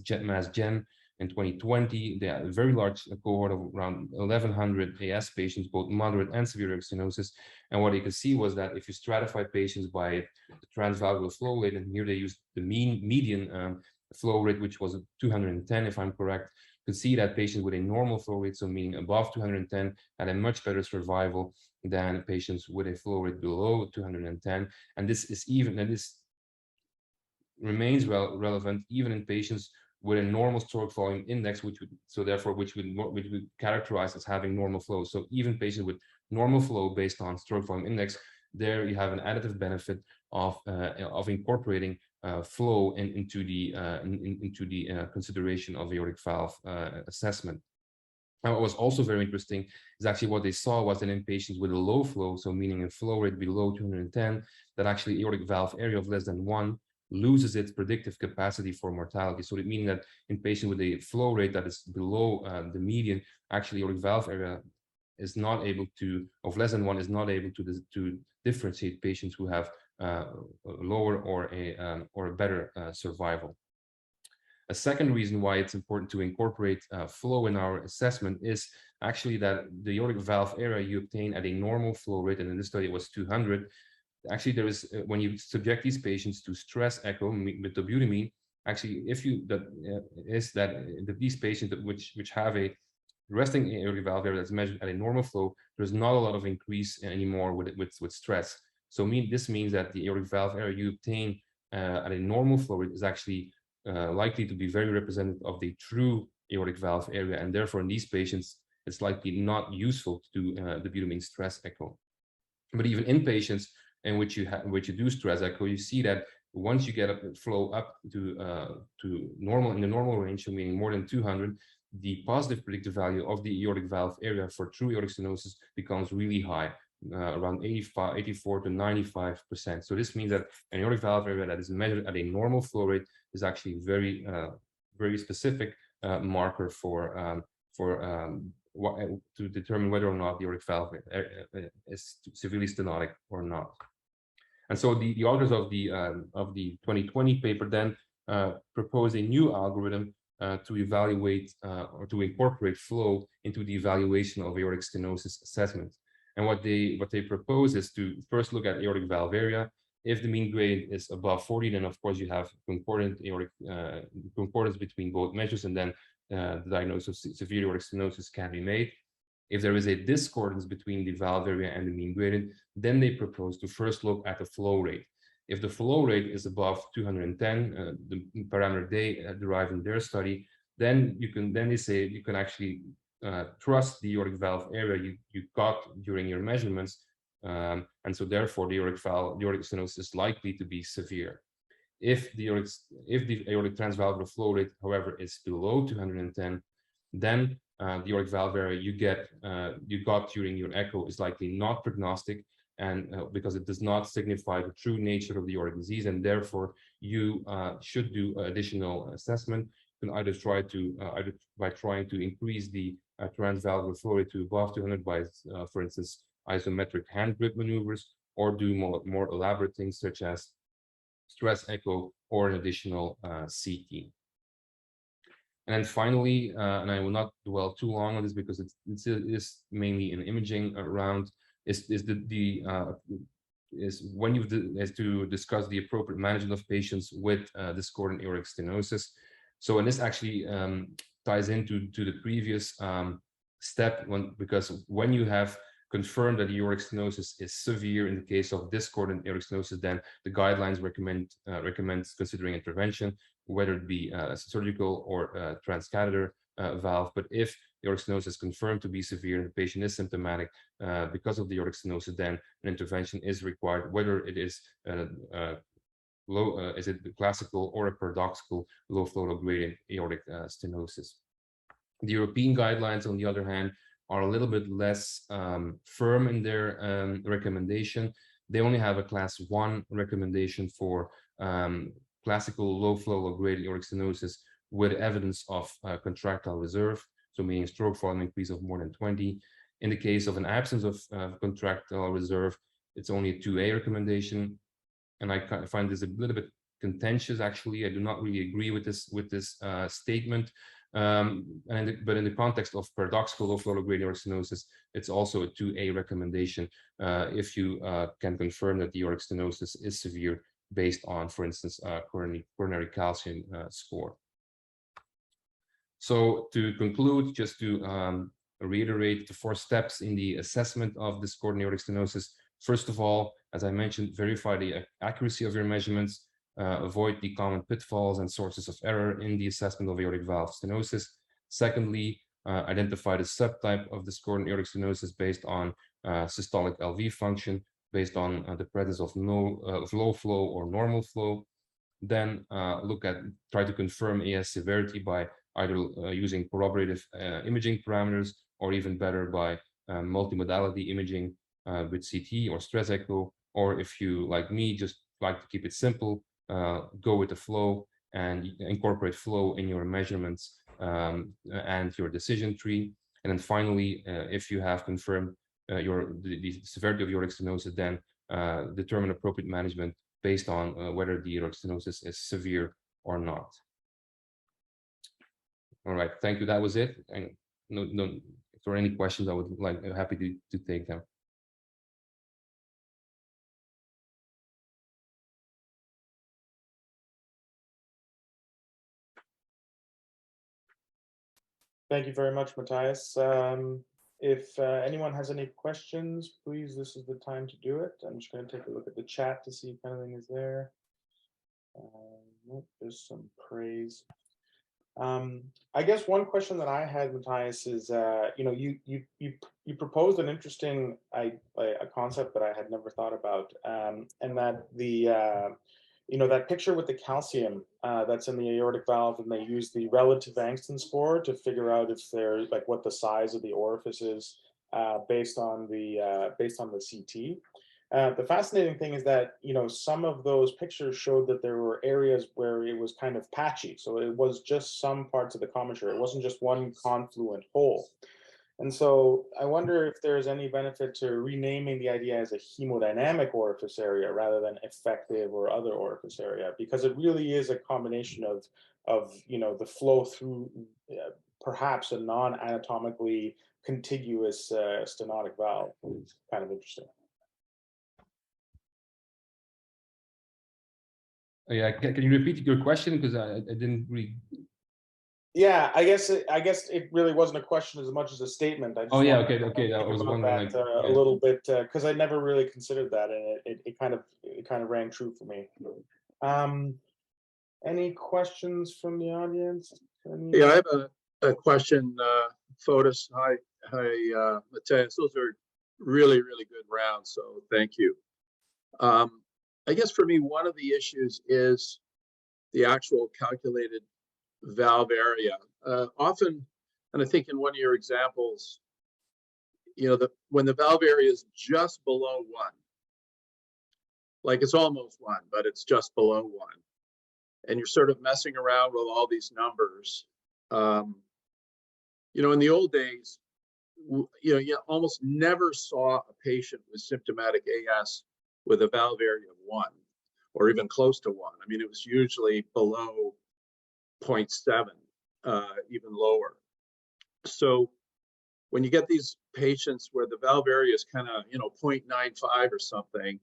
Gen in 2020. They had a very large cohort of around 1,100 AS patients, both moderate and severe aortic stenosis. And what you could see was that if you stratify patients by the transvalvular flow rate, and here they used the median flow rate, which was 210, if I'm correct, you could see that patients with a normal flow rate, so meaning above 210, had a much better survival than patients with a flow rate below 210. And this remains relevant even in patients with a normal stroke volume index, which would characterize as having normal flow. So even patients with normal flow based on stroke volume index, there you have an additive benefit of incorporating flow into the consideration of aortic valve assessment. And what was also very interesting is actually what they saw was that in patients with a low flow, so meaning a flow rate below 210, that actually aortic valve area of less than 1 loses its predictive capacity for mortality. So it means that in patients with a flow rate that is below the median, actually aortic valve area is not able to, of less than 1, is not able to differentiate patients who have a lower or a better survival. A second reason why it's important to incorporate flow in our assessment is actually that the aortic valve area you obtain at a normal flow rate, and in this study it was 200. Actually, there is, when you subject these patients to stress echo with dobutamine, actually, if you that these patients which have a resting aortic valve area that's measured at a normal flow, there's not a lot of increase anymore with stress. So this means that the aortic valve area you obtain at a normal flow rate is actually likely to be very representative of the true aortic valve area, and therefore in these patients it's likely not useful to do the butyl stress echo. But even in patients in which you do stress echo, you see that once you get a flow up to normal, in the normal range, so meaning more than 200, the positive predictive value of the aortic valve area for true aortic stenosis becomes really high, around 84 to 95%. So this means that an aortic valve area that is measured at a normal flow rate is actually very specific marker to determine whether or not the aortic valve is severely stenotic or not. And so the authors of the 2020 paper then propose a new algorithm to evaluate or to incorporate flow into the evaluation of aortic stenosis assessment. And what they propose is to first look at aortic valve area. If the mean gradient is above 40, then of course you have concordant aortic concordance between both measures, and then the diagnosis of severe aortic stenosis can be made. If there is a discordance between the valve area and the mean gradient, then they propose to first look at the flow rate. If the flow rate is above 210, the parameter they derive in their study, then they say you can actually trust the aortic valve area you got during your measurements, and so therefore the aortic stenosis is likely to be severe. If the aortic transvalvular flow rate, however, is below 210, then the aortic valve area you got during your echo is likely not prognostic, and because it does not signify the true nature of the aortic disease, and therefore you should do additional assessment. You can either try to by trying to increase the transvalvular flow rate to above 200 by, for instance, isometric hand grip maneuvers, or do more elaborate things such as stress echo or an additional CT. And then finally, and I will not dwell too long on this because it is mainly an imaging round, is when you to discuss the appropriate management of patients with discordant aortic stenosis. So, and this actually ties into the previous step, because when you have confirmed that the aortic stenosis is severe in the case of discordant aortic stenosis, then the guidelines recommend considering intervention, whether it be surgical or transcatheter valve. But if the aortic stenosis is confirmed to be severe and the patient is symptomatic because of the aortic stenosis, then an intervention is required, whether it is is it the classical or a paradoxical low flow low gradient aortic stenosis. The European guidelines, on the other hand, are a little bit less firm in their recommendation. They only have a class 1 recommendation for classical low flow low gradient aortic stenosis with evidence of contractile reserve, so meaning stroke volume increase of more than 20. In the case of an absence of contractile reserve, it's only a 2A recommendation, and I find this a little bit contentious. Actually, I do not really agree with this statement. But in the context of paradoxical low flow low gradient aortic stenosis, it's also a 2A recommendation if you can confirm that the aortic stenosis is severe based on, for instance, coronary calcium score. So to conclude, just to reiterate the 4 steps in the assessment of discordant aortic stenosis. First of all, as I mentioned, verify the accuracy of your measurements. Avoid the common pitfalls and sources of error in the assessment of aortic valve stenosis. Secondly, identify the subtype of discordant aortic stenosis based on systolic LV function, based on the presence of low flow or normal flow. Then try to confirm AS severity by either using corroborative imaging parameters, or even better by multimodality imaging with CT or stress echo, or if you, like me, just like to keep it simple, go with the flow and incorporate flow in your measurements and your decision tree. And then finally, if you have confirmed the severity of aortic stenosis, then determine appropriate management based on whether the aortic stenosis is severe or not. All right, thank you. That was it. And if there are any questions, I would happy to take them. Thank you very much, Matthias. If anyone has any questions, please, this is the time to do it. I'm just going to take a look at the chat to see if anything is there. Nope, there's some praise. I guess one question that I had, Matthias, is you proposed an interesting a concept that I had never thought about, and that that picture with the calcium that's in the aortic valve, and they use the relative Angston score to figure out if they're like what the size of the orifice is based on the CT. The fascinating thing is that, some of those pictures showed that there were areas where it was kind of patchy. So it was just some parts of the commissure. It wasn't just one confluent hole. And so I wonder if there's any benefit to renaming the idea as a hemodynamic orifice area rather than effective or other orifice area, because it really is a combination of the flow through perhaps a non-anatomically contiguous stenotic valve. It's kind of interesting. Yeah, can you repeat your question, because I didn't really. Yeah, I guess it really wasn't a question as much as a statement. I just okay. I was wondering that a little bit because I never really considered that, and it kind of rang true for me. Any questions from the audience? Yeah, I have a question, Fotis. Hi, Mathias. Those are really, really good rounds, so thank you. I guess for me, one of the issues is the actual calculated valve area. Often, and I think in one of your examples, when the valve area is just below 1, like it's almost 1, but it's just below 1, and you're sort of messing around with all these numbers. In the old days, you almost never saw a patient with symptomatic AS with a valve area of 1 or even close to 1. I mean, it was usually below 0.7, even lower. So when you get these patients where the valve area is kind of 0.95 or something,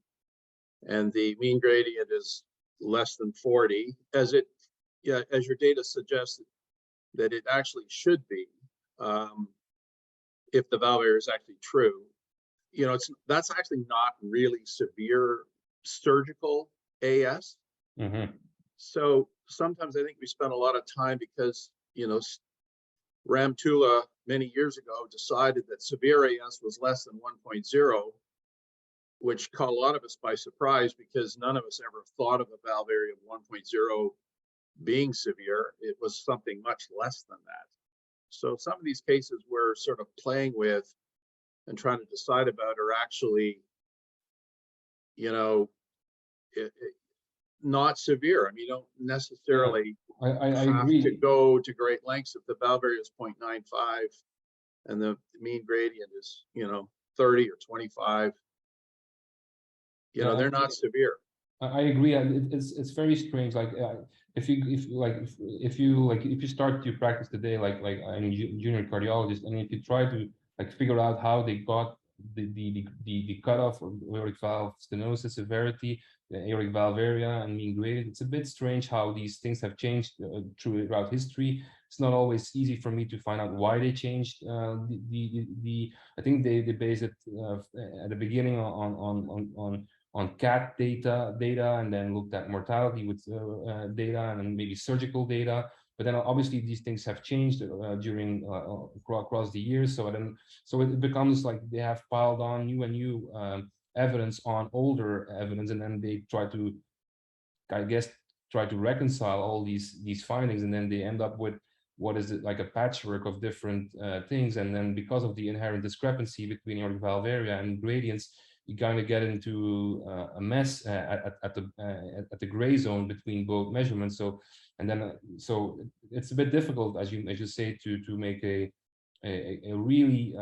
and the mean gradient is less than 40, as your data suggests that it actually should be, if the valve area is actually true, that's actually not really severe surgical AS. Mm-hmm. So sometimes I think we spend a lot of time because, Ramtula many years ago decided that severe AS was less than 1.0, which caught a lot of us by surprise because none of us ever thought of a valve area of 1.0 being severe. It was something much less than that. So some of these cases we're sort of playing with and trying to decide about are actually, not severe. I mean, you don't necessarily I have agree. to go to great lengths if the valve area is 0.95 and the mean gradient is 30 or 25. They're not severe. I agree. It's very strange. Like if you start your practice today, like any junior cardiologist, and if you try to figure out how they got the cutoff of aortic valve stenosis severity, the aortic valve area, and mean gradient, it's a bit strange how these things have changed throughout history. It's not always easy for me to find out why they changed. I think they base it at the beginning on CAT data, and then looked at mortality with data, and then maybe surgical data. But then obviously these things have changed during across the years. So it becomes like they have piled on new and new evidence on older evidence, and then they try to, I guess, reconcile all these findings, and then they end up with what is it, like a patchwork of different things. And then because of the inherent discrepancy between aortic valve area and gradients, you kind of get into a mess at the gray zone between both measurements. So it's a bit difficult, as you say, to make a really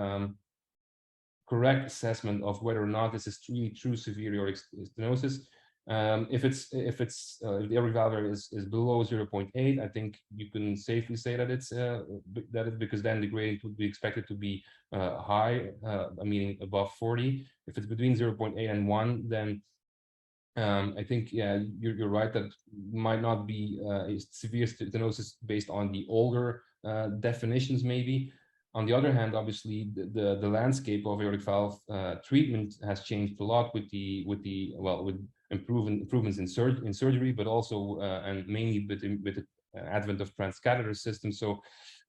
correct assessment of whether or not this is really true severe aortic stenosis. If the aortic valve area is below 0.8, I think you can safely say that it's because then the gradient would be expected to be high, meaning above 40. If it's between 0.8 and 1, then I think you're right that might not be a severe stenosis based on the older definitions maybe. On the other hand, obviously, the landscape of aortic valve treatment has changed a lot with improvements in surgery, but also and mainly with the advent of transcatheter systems. So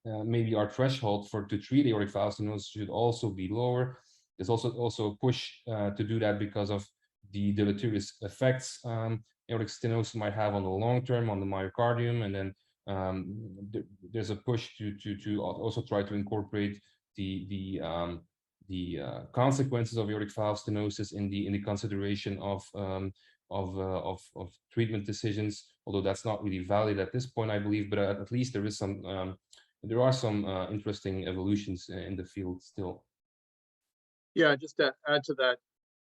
maybe our threshold to treat aortic valve stenosis should also be lower. There's also a push to do that because of the deleterious effects aortic stenosis might have on the long term on the myocardium, and then there's a push to also try to incorporate the consequences of aortic valve stenosis in the consideration of treatment decisions. Although that's not really valid at this point, I believe, but at least there is there are some interesting evolutions in the field still. Yeah, just to add to that,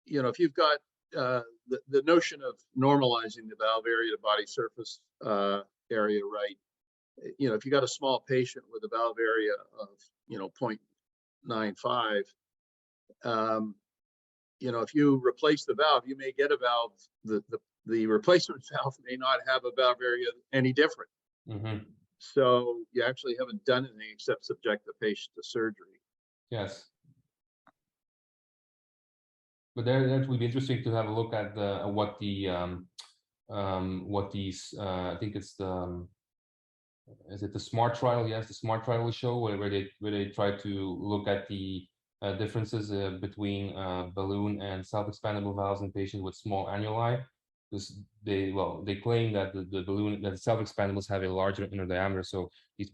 if you've got the notion of normalizing the valve area to body surface area, right? If you got a small patient with a valve area of 0.95, if you replace the valve, you may get a valve. The replacement valve may not have a valve area any different. Mm-hmm. So you actually haven't done anything except subject the patient to surgery. Yes. But that would be interesting to have a look at what these I think it's is it the SMART trial? Yes, the SMART trial will show where they try to look at the differences between balloon and self-expandable valves in patients with small annuli. Because they claim that the self-expandables have a larger inner diameter, so it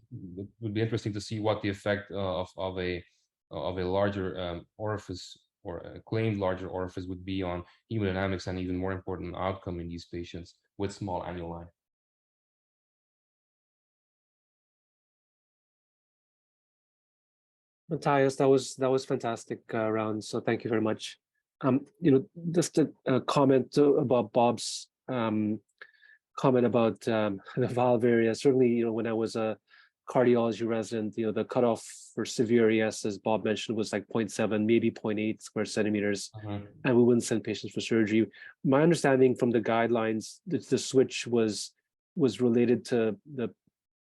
would be interesting to see what the effect of a larger orifice or a claimed larger orifice would be on hemodynamics, and even more important, outcome in these patients with small annuli. Mathias, that was fantastic round. So thank you very much. Just a comment about Bob's comment about the valve area. Certainly, when I was a cardiology resident, the cutoff for severe ES, as Bob mentioned, was like 0.7, maybe 0.8 square centimeters, and we wouldn't send patients for surgery. My understanding from the guidelines, the switch was related to the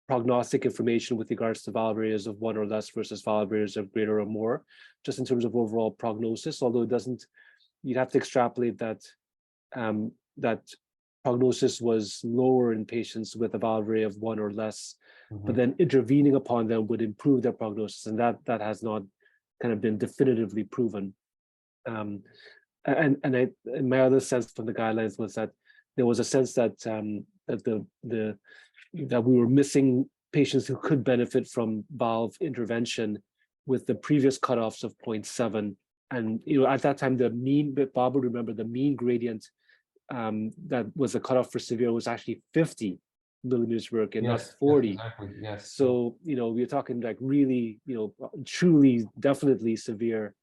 prognostic information with regards to valve areas of 1 or less versus valve areas of greater or more, just in terms of overall prognosis. Although it doesn't, you'd have to extrapolate that that prognosis was lower in patients with a valve area of 1 or less, but then intervening upon them would improve their prognosis, and that has not kind of been definitively proven. And my other sense from the guidelines was that there was a sense that that we were missing patients who could benefit from valve intervention with the previous cutoffs of 0.7. And at that time, the mean, Bob would remember, the mean gradient that was the cutoff for severe was actually 50 millimeters mercury, and not 40. Yes, exactly. Yes. So we're talking like really, truly, definitely severe.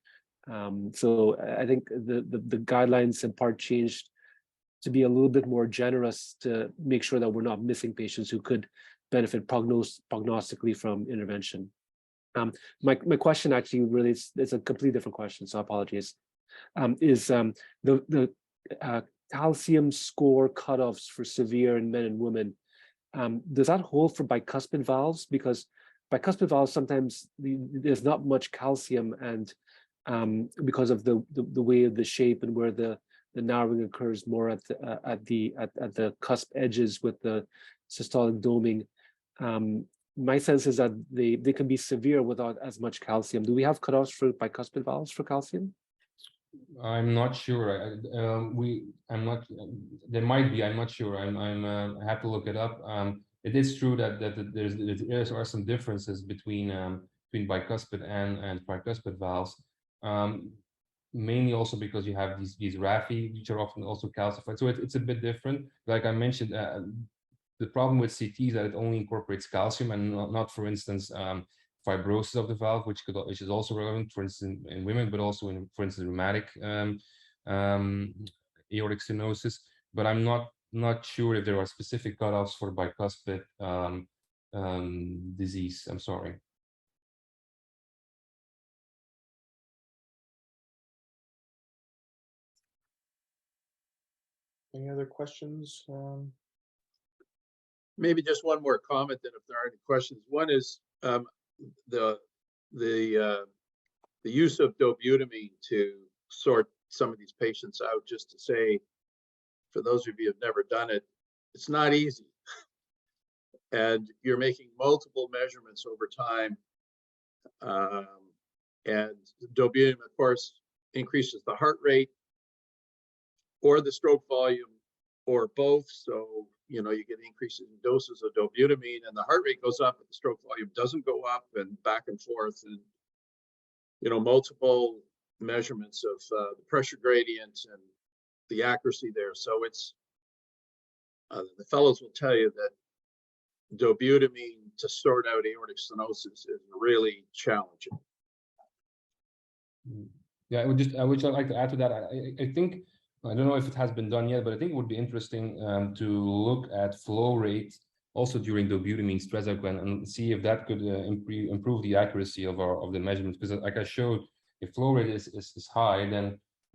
So I think the guidelines in part changed to be a little bit more generous to make sure that we're not missing patients who could benefit prognostically from intervention. My question actually really is a completely different question, so apologies. Is the calcium score cutoffs for severe in men and women, does that hold for bicuspid valves? Because bicuspid valves, sometimes there's not much calcium, and because of the way of the shape and where the narrowing occurs more at the cusp edges with the systolic doming. My sense is that they can be severe without as much calcium. Do we have cutoffs for bicuspid valves for calcium? I'm not sure. I'm not. There might be. I'm not sure. I have to look it up. It is true that there are some differences between bicuspid and tricuspid valves. Mainly also because you have these raphe, which are often also calcified. So it's a bit different. Like I mentioned, the problem with CT is that it only incorporates calcium and not for instance, fibrosis of the valve, which is also relevant, for instance, in women, but also in, for instance, rheumatic aortic stenosis. But I'm not sure if there are specific cutoffs for bicuspid disease. I'm sorry. Any other questions? Maybe just one more comment, then, if there are any questions. One is, the use of dobutamine to sort some of these patients out, just to say, for those of you who have never done it, it's not easy. And you're making multiple measurements over time. And dobutamine, of course, increases the heart rate or the stroke volume or both. So, you know, you get increases in doses of dobutamine and the heart rate goes up, but the stroke volume doesn't go up, and back and forth, and, you know, multiple measurements of the pressure gradient and the accuracy there. So it's, the fellows will tell you that dobutamine to sort out aortic stenosis is really challenging. Yeah, I would like to add to that. I think, I don't know if it has been done yet, but I think it would be interesting to look at flow rate also during dobutamine stress echo and see if that could improve the accuracy of the measurements. Because like I showed, if flow rate is high,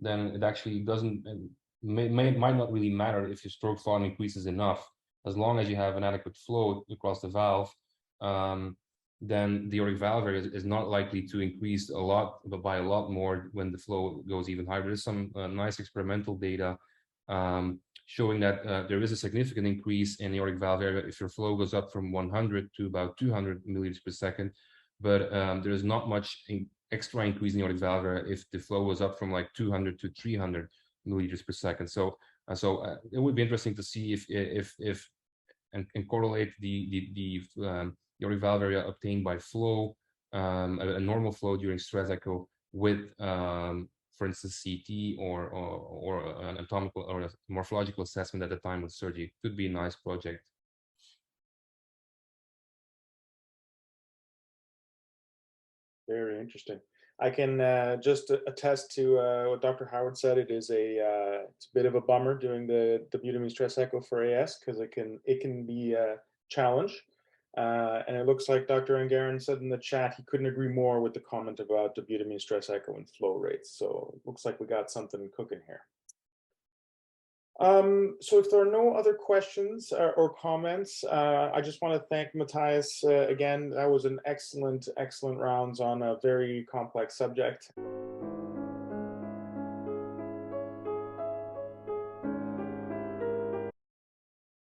then it actually doesn't, might not really matter if your stroke volume increases enough. As long as you have an adequate flow across the valve, then the aortic valve area is not likely to increase a lot, but by a lot more when the flow goes even higher. There's some nice experimental data showing that there is a significant increase in the aortic valve area if your flow goes up from 100 to about 200 milliliters per second. But there is not much extra increase in the aortic valve area if the flow goes up from like 200 to 300 milliliters per second. So it would be interesting to see if and correlate the aortic valve area obtained by flow, a normal flow during stress echo with, for instance, CT or an anatomical or a morphological assessment at the time of surgery. Could be a nice project. Very interesting. I can just attest to what Dr. Howard said. It is it's a bit of a bummer doing the dobutamine stress echo for AS, because it can be a challenge. And it looks like Dr. Angaran said in the chat he couldn't agree more with the comment about dobutamine stress echo and flow rates. So it looks like we got something cooking here. So if there are no other questions or comments, I just want to thank Mathias again. That was an excellent rounds on a very complex subject.